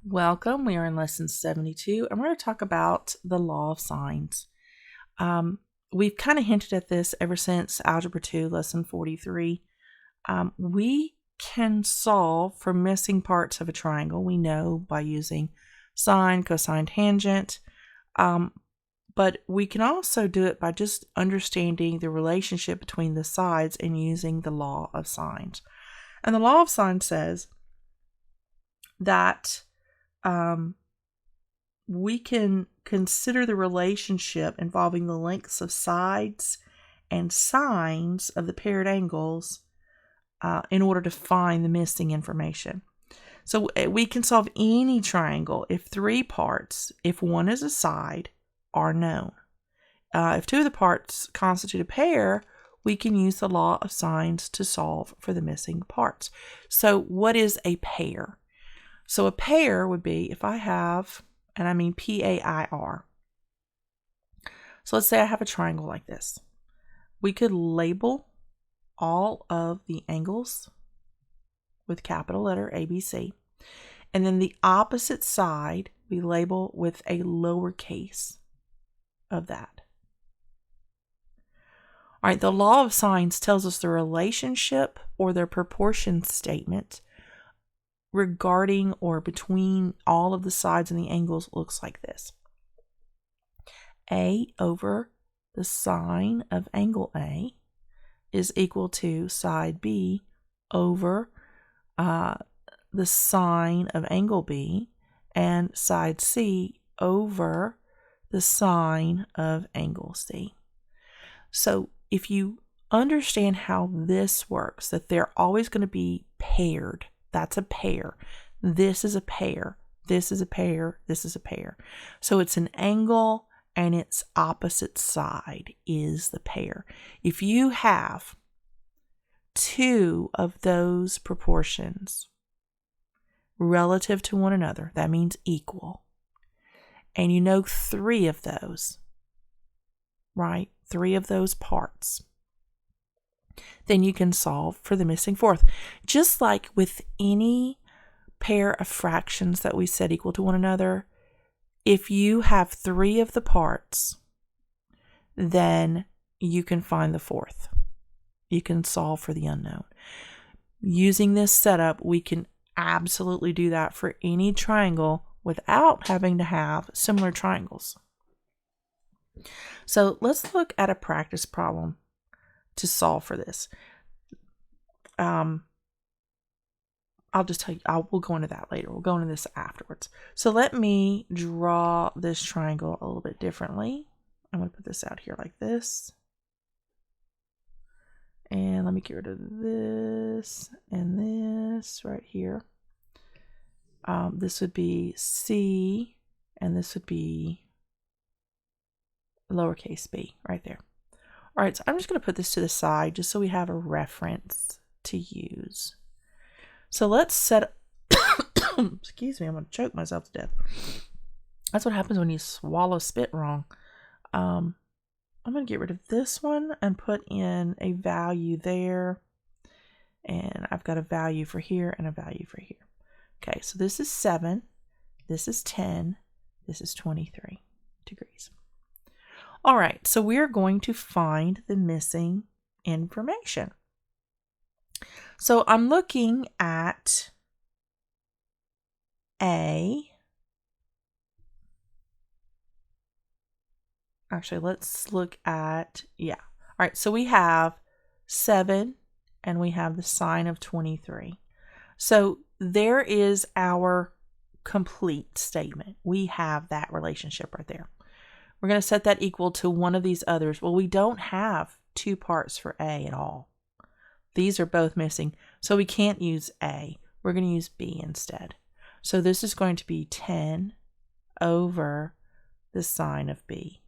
Welcome. We are in lesson 72, and we're going to talk about the law of sines. We've kind of hinted at this ever since Algebra 2, lesson 43. We can solve for missing parts of a triangle, we know, by using sine, cosine, tangent. But we can also do it by just understanding the relationship between the sides and using the law of sines. And the law of sines says that we can consider the relationship involving the lengths of sides and sines of the paired angles in order to find the missing information. So we can solve any triangle if three parts, if one is a side, are known. If two of the parts constitute a pair, we can use the law of sines to solve for the missing parts. So what is a pair? So a pair would be if I have, and I mean P-A-I-R. So let's say I have a triangle like this. We could label all of the angles with capital letter ABC. And then the opposite side we label with a lowercase of that. All right, the law of sines tells us the relationship or their proportion statement regarding or between all of the sides and the angles looks like this. A over the sine of angle A is equal to side B over the sine of angle B, and side C over the sine of angle C. So if you understand how this works, that they're always going to be paired. That's a pair. This is a pair. This is a pair. This is a pair. So it's an angle and its opposite side is the pair. If you have two of those proportions relative to one another, that means equal, and you know three of those, right? Three of those parts, then you can solve for the missing fourth. Just like with any pair of fractions that we set equal to one another, if you have three of the parts, then you can find the fourth. You can solve for the unknown. Using this setup, we can absolutely do that for any triangle without having to have similar triangles. So let's look at a practice problem to solve for this. I'll just tell you, we'll go into that later. We'll go into this afterwards. So let me draw this triangle a little bit differently. I'm going to put this out here like this. And let me get rid of this and this right here. This would be C, and this would be lowercase b right there. All right, so I'm just going to put this to the side just so we have a reference to use. So let's set excuse me, I'm going to choke myself to death. That's what happens when you swallow spit wrong. I'm going to get rid of this one and put in a value there. And I've got a value for here and a value for here. Okay, so this is 7, this is 10, this is 23 degrees. All right, so we're going to find the missing information. So I'm looking at A. Actually, let's look at, All right, so we have 7 and we have the sine of 23. So there is our complete statement. We have that relationship right there. We're going to set that equal to one of these others. Well, we don't have two parts for A at all. These are both missing, so we can't use A. We're going to use B instead. So this is going to be 10 over the sine of B.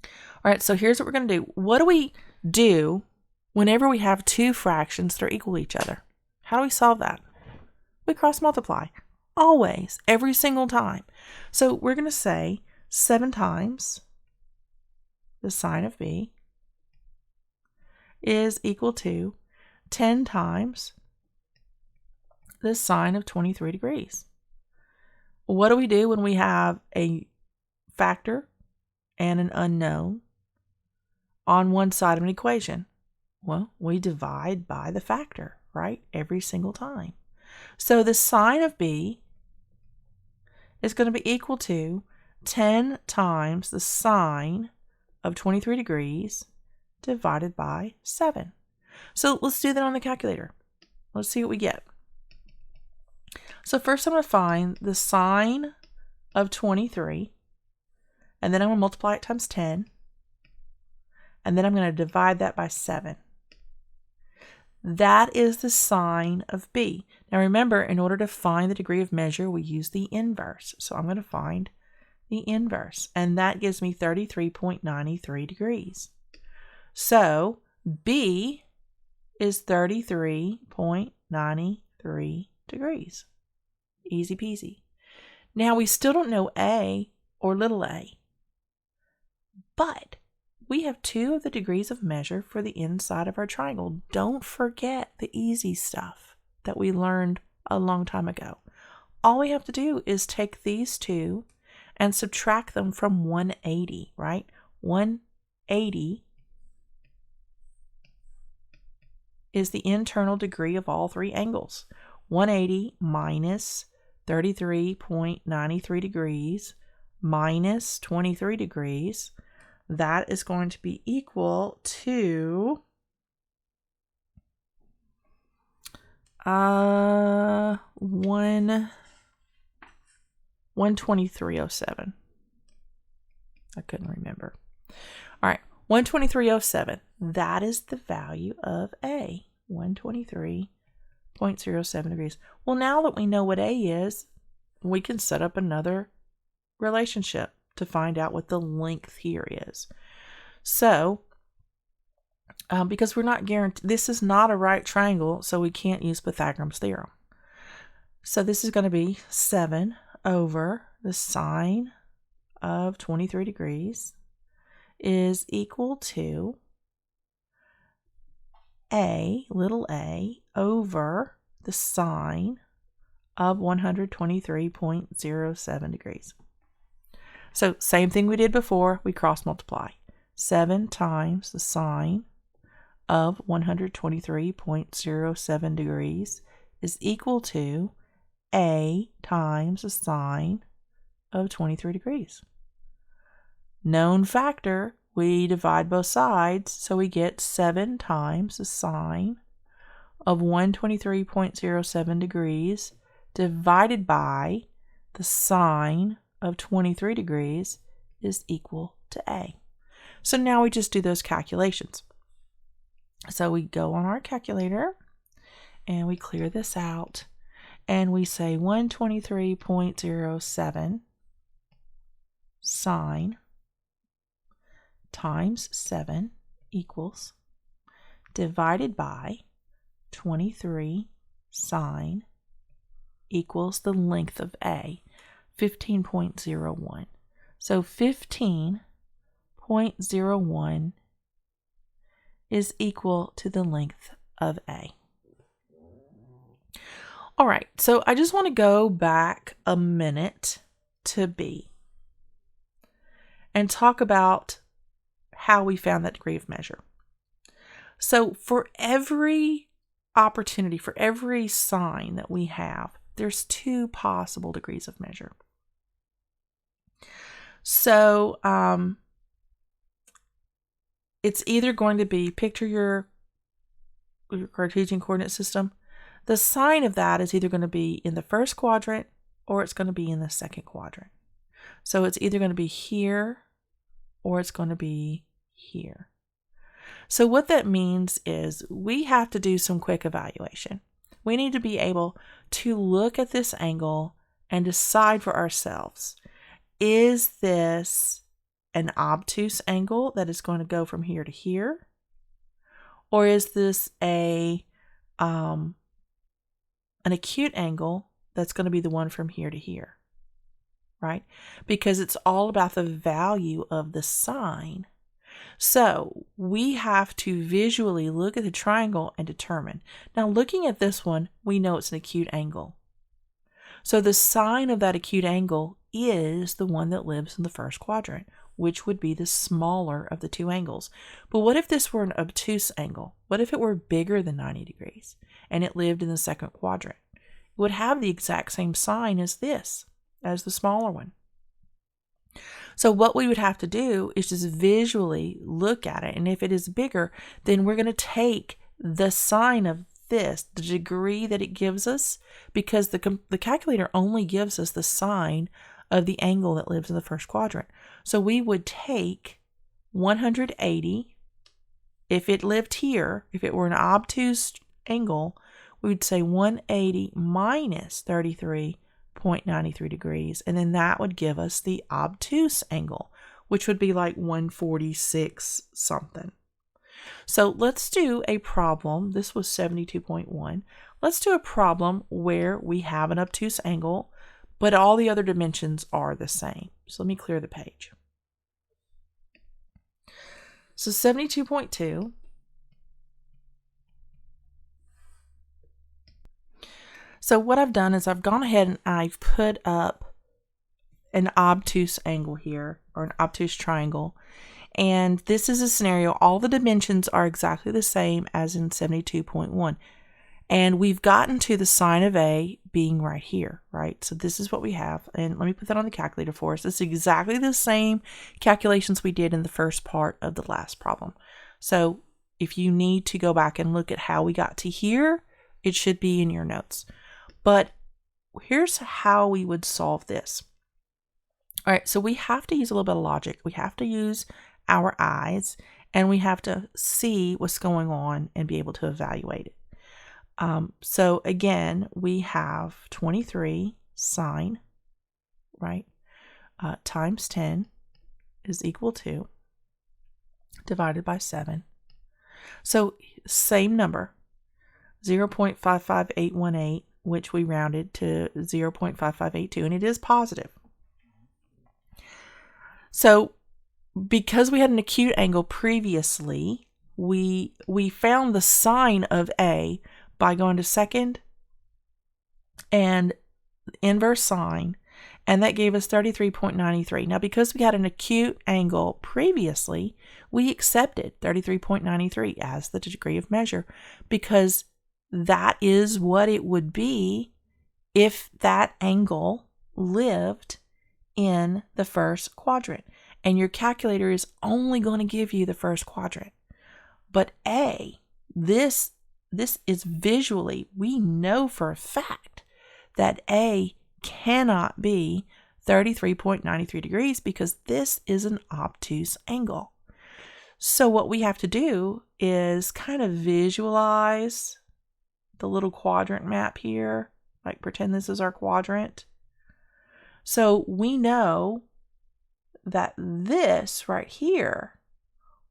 All right, so here's what we're going to do. What do we do whenever we have two fractions that are equal to each other? How do we solve that? We cross multiply. Always, every single time. So we're going to say 7 times the sine of B is equal to 10 times the sine of 23 degrees. What do we do when we have a factor and an unknown on one side of an equation? Well, we divide by the factor, right? Every single time. So the sine of b is going to be equal to 10 times the sine of 23 degrees divided by 7. So let's do that on the calculator. Let's see what we get. So first I'm going to find the sine of 23, and then I'm going to multiply it times 10, and then I'm going to divide that by 7. That is the sine of b. Now remember, in order to find the degree of measure, we use the inverse. So I'm going to find the inverse, and that gives me 33.93 degrees. So b is 33.93 degrees. Easy peasy. Now we still don't know a or little a, but we have 2 of the degrees of measure for the inside of our triangle. Don't forget the easy stuff that we learned a long time ago. All we have to do is take these 2 and subtract them from 180, right? 180 is the internal degree of all 3 angles. 180 minus 33.93 degrees minus 23 degrees. That is going to be equal to 123.07. I couldn't remember. All right, 123.07. That is the value of A, 123.07 degrees. Well, now that we know what A is, we can set up another relationship to find out what the length here is. So, because we're not guaranteed, this is not a right triangle, so we can't use Pythagoras' theorem. So this is going to be 7 over the sine of 23 degrees is equal to a, little a, over the sine of 123.07 degrees. So same thing we did before, we cross multiply. 7 times the sine of 123.07 degrees is equal to a times the sine of 23 degrees. Known factor, we divide both sides, so we get 7 times the sine of 123.07 degrees divided by the sine of 23 degrees is equal to A. So now we just do those calculations. So we go on our calculator and we clear this out and we say 123.07 sine times 7 equals divided by 23 sine equals the length of A, 15.01. So 15.01 is equal to the length of A. All right, so I just want to go back a minute to B and talk about how we found that degree of measure. So for every opportunity, for every sign that we have, there's 2 possible degrees of measure. So it's either going to be, picture your Cartesian coordinate system. The sign of that is either going to be in the first quadrant or it's going to be in the second quadrant. So it's either going to be here or it's going to be here. So what that means is we have to do some quick evaluation. We need to be able to look at this angle and decide for ourselves, is this an obtuse angle that is going to go from here to here? Or is this an acute angle that's going to be the one from here to here, right? Because it's all about the value of the sine. So we have to visually look at the triangle and determine. Now looking at this one, we know it's an acute angle. So the sine of that acute angle is the one that lives in the first quadrant, which would be the smaller of the two angles. But what if this were an obtuse angle? What if it were bigger than 90 degrees and it lived in the second quadrant? It would have the exact same sign as this, as the smaller one. So what we would have to do is just visually look at it. And if it is bigger, then we're going to take the sine of this, the degree that it gives us, because the calculator only gives us the sine of the angle that lives in the first quadrant. So we would take 180. If it lived here, if it were an obtuse angle, we would say 180 minus 33.93 degrees, and then that would give us the obtuse angle, which would be like 146 something. So let's do a problem. This was 72.1. Let's do a problem where we have an obtuse angle, but all the other dimensions are the same. So let me clear the page. So 72.2. So what I've done is I've gone ahead and I've put up an obtuse angle here, or an obtuse triangle. And this is a scenario, all the dimensions are exactly the same as in 72.1. And we've gotten to the sine of A being right here, right? So this is what we have. And let me put that on the calculator for us. It's exactly the same calculations we did in the first part of the last problem. So if you need to go back and look at how we got to here, it should be in your notes. But here's how we would solve this. All right, so we have to use a little bit of logic. We have to use our eyes, and we have to see what's going on and be able to evaluate it. So again, we have 23 sine, right, times 10 is equal to, divided by 7. So same number, 0.55818, which we rounded to 0.5582, and it is positive. So because we had an acute angle previously, we found the sine of A by going to second and inverse sine, and that gave us 33.93. Now, because we had an acute angle previously, we accepted 33.93 as the degree of measure, because that is what it would be if that angle lived in the first quadrant. And your calculator is only going to give you the first quadrant. But A, this is visually, we know for a fact that A cannot be 33.93 degrees because this is an obtuse angle. So what we have to do is kind of visualize the little quadrant map here, like pretend this is our quadrant. So we know that this right here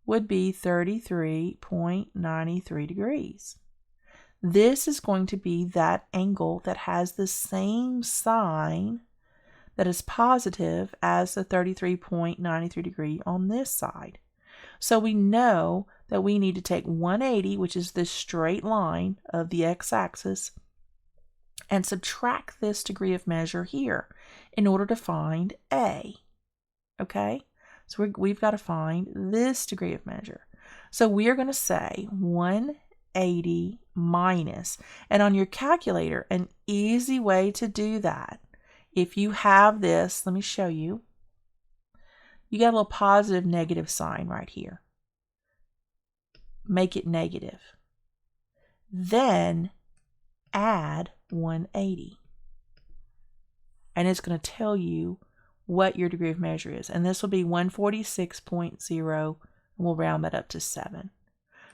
would be 33.93 degrees. This is going to be that angle that has the same sign that is positive as the 33.93 degree on this side. So we know that we need to take 180, which is this straight line of the x-axis, and subtract this degree of measure here in order to find A. Okay? So we've got to find this degree of measure. So we are going to say 180 minus, and on your calculator, an easy way to do that, if you have this, let me show you. You got a little positive negative sign right here. Make it negative. Then add 180. And it's going to tell you what your degree of measure is. And this will be 146.0, and we'll round that up to 7.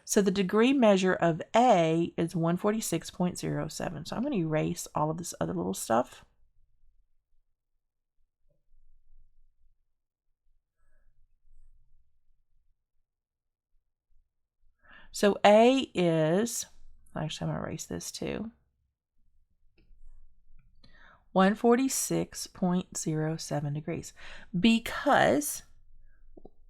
So the degree measure of A is 146.07. So I'm going to erase all of this other little stuff. So A is, actually I'm going to erase this too, 146.07 degrees, because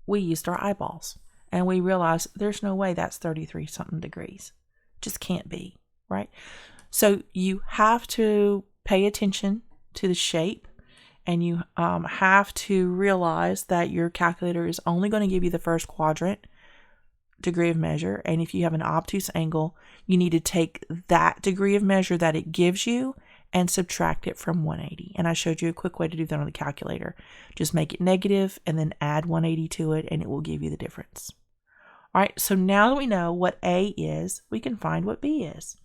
we used our eyeballs. and we realize there's no way that's 33 something degrees. Just can't be, right? So you have to pay attention to the shape, and you have to realize that your calculator is only going to give you the first quadrant degree of measure. And if you have an obtuse angle, you need to take that degree of measure that it gives you and subtract it from 180. And I showed you a quick way to do that on the calculator. Just make it negative and then add 180 to it, and it will give you the difference. All right, so now that we know what A is, we can find what B is.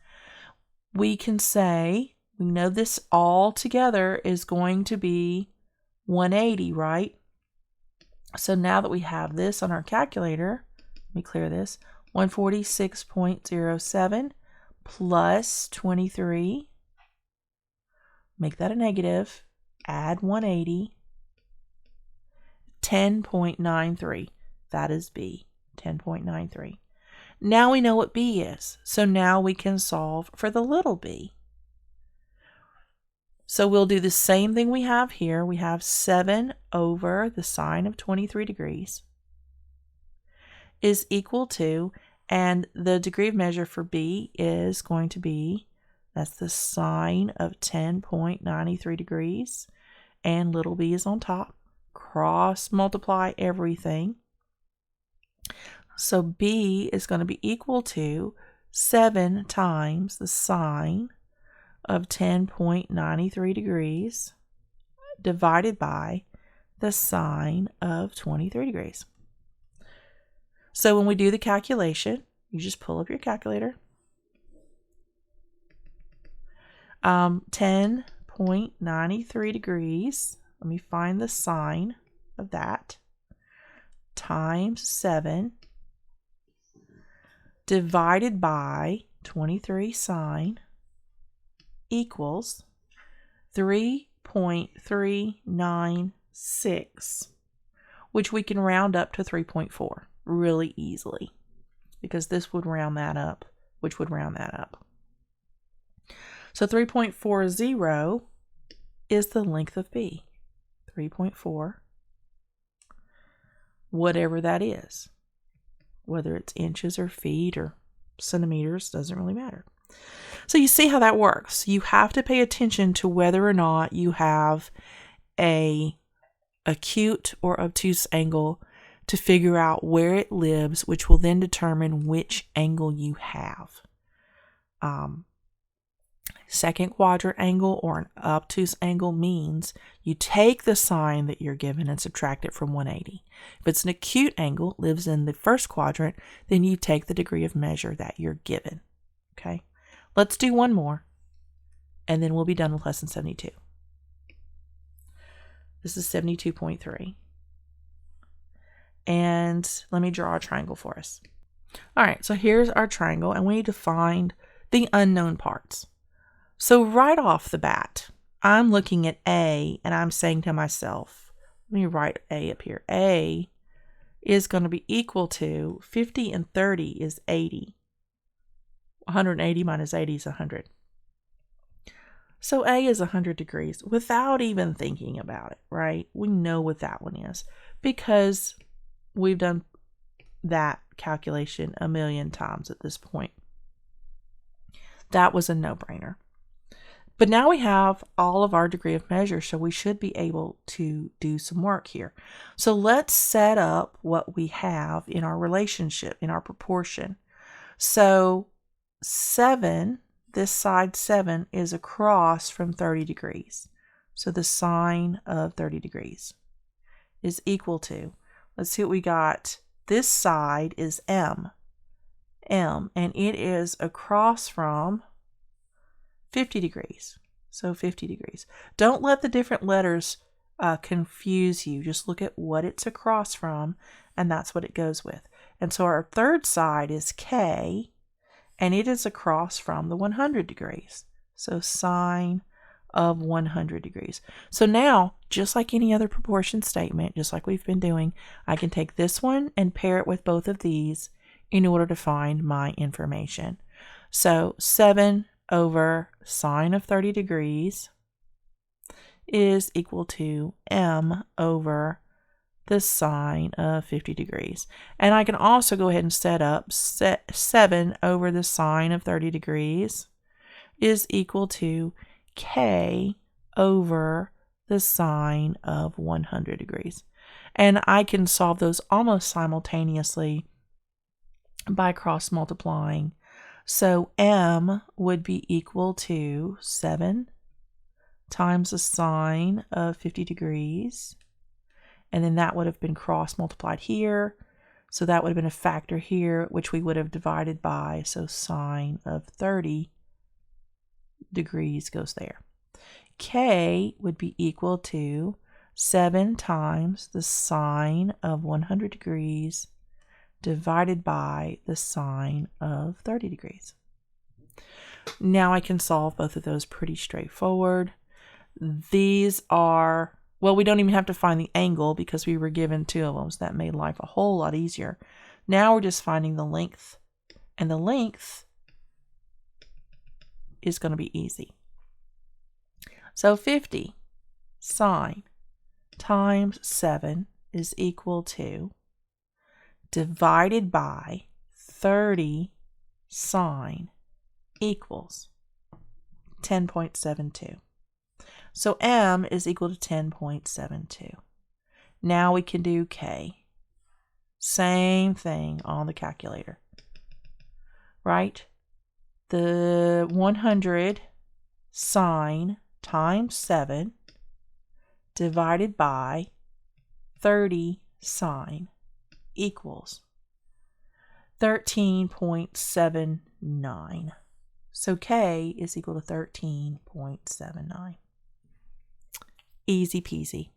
We can say, we know this all together is going to be 180, right? So now that we have this on our calculator, let me clear this, 146.07 plus 23, make that a negative, add 180, 10.93. That is B, 10.93. Now we know what B is, so now we can solve for the little b. So we'll do the same thing we have here. We have 7 over the sine of 23 degrees is equal to, and the degree of measure for B is going to be, that's the sine of 10.93 degrees, and little b is on top. Cross multiply everything. So B is going to be equal to 7 times the sine of 10.93 degrees divided by the sine of 23 degrees. So when we do the calculation, you just pull up your calculator. 10.93 degrees, let me find the sine of that, times 7 divided by 23 sine equals 3.396, which we can round up to 3.4 really easily, because this would round that up, which would round that up. So 3.40 is the length of B. 3.4, whatever that is, whether it's inches or feet or centimeters, doesn't really matter. So you see how that works. You have to pay attention to whether or not you have a acute or obtuse angle to figure out where it lives, which will then determine which angle you have. Second quadrant angle or an obtuse angle means you take the sine that you're given and subtract it from 180. If it's an acute angle, it lives in the first quadrant, then you take the degree of measure that you're given. Okay, let's do one more, and then we'll be done with lesson 72. This is 72.3. And let me draw a triangle for us. All right, so here's our triangle, and we need to find the unknown parts. So right off the bat, I'm looking at A, and I'm saying to myself, let me write A up here. A is going to be equal to 50 and 30 is 80. 180 minus 80 is 100. So A is 100 degrees without even thinking about it, right? We know what that one is because we've done that calculation a million times at this point. That was a no-brainer. But now we have all of our degree of measure, so we should be able to do some work here. So let's set up what we have in our relationship, in our proportion. So 7, this side 7 is across from 30 degrees. So the sine of 30 degrees is equal to, let's see what we got. This side is M, and it is across from 50 degrees. So 50 degrees. Don't let the different letters confuse you. Just look at what it's across from, and that's what it goes with. And so our third side is K, and it is across from the 100 degrees. So sine of 100 degrees. So now, just like any other proportion statement, just like we've been doing, I can take this one and pair it with both of these in order to find my information. So 7 over sine of 30 degrees is equal to M over the sine of 50 degrees. And I can also go ahead and set up 7 over the sine of 30 degrees is equal to k over the sine of 100 degrees. And I can solve those almost simultaneously by cross multiplying. So m would be equal to 7 times the sine of 50 degrees. And then that would have been cross multiplied here. So that would have been a factor here, which we would have divided by. So sine of 30 degrees goes there. K would be equal to 7 times the sine of 100 degrees divided by the sine of 30 degrees. Now I can solve both of those pretty straightforward. These are, well, we don't even have to find the angle because we were given 2 of them, so that made life a whole lot easier. Now we're just finding the length, and the length is going to be easy. So 50 sine times 7 is equal to divided by 30 sine equals 10.72. So m is equal to 10.72. Now we can do k. Same thing on the calculator, right? The 100 sine times 7 divided by 30 sine equals 13.79. So k is equal to 13.79. Easy peasy.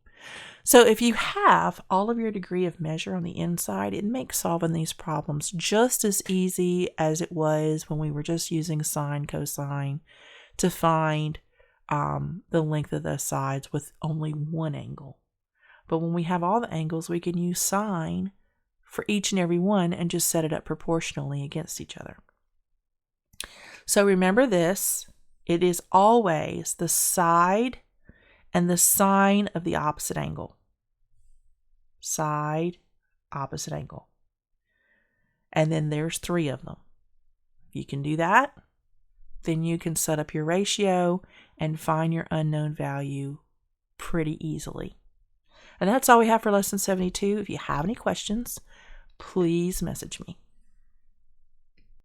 So if you have all of your degree of measure on the inside, it makes solving these problems just as easy as it was when we were just using sine, cosine to find the length of the sides with only one angle. But when we have all the angles, we can use sine for each and every one and just set it up proportionally against each other. So remember this, it is always the side and the sine of the opposite angle. Side, opposite angle. And then there's 3 of them. If you can do that, then you can set up your ratio and find your unknown value pretty easily. And that's all we have for lesson 72. If you have any questions, please message me.